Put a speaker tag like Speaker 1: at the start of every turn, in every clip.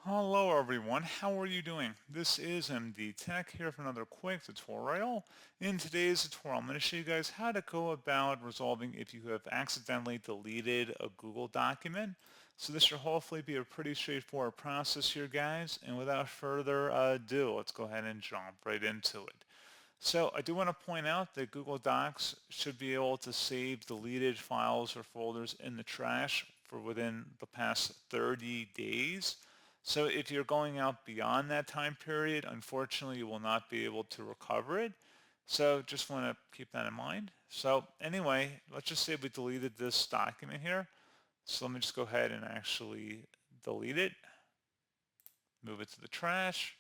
Speaker 1: Hello everyone, how are you doing? This is MD Tech here for another quick tutorial. In today's tutorial, I'm going to show you guys how to go about resolving if you have accidentally deleted a Google document. So this should hopefully be a pretty straightforward process here, guys. And without further ado, let's go ahead and jump right into it. So I do want to point out that Google Docs should be able to save deleted files or folders in the trash for within the past 30 days. So if you're going out beyond that time period, unfortunately, you will not be able to recover it. So just want to keep that in mind. So anyway, let's just say we deleted this document here. So let me just go ahead and actually delete it, move it to the trash.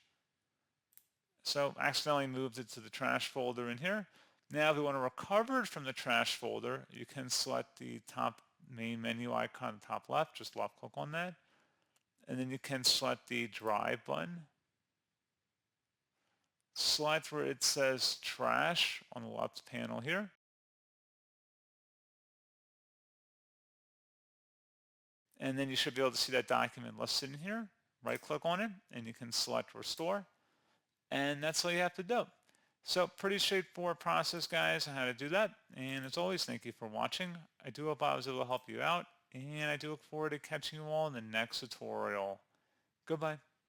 Speaker 1: So accidentally moved it to the trash folder in here. Now if we want to recover it from the trash folder, you can select the top main menu icon, top left, just left click on that. And then you can select the drive button. Select where it says trash on the left panel here. And then you should be able to see that document listed in here. Right click on it and you can select restore. And that's all you have to do. So pretty straightforward process, guys, on how to do that. And as always, thank you for watching. I do hope I was able to help you out. And I do look forward to catching you all in the next tutorial. Goodbye.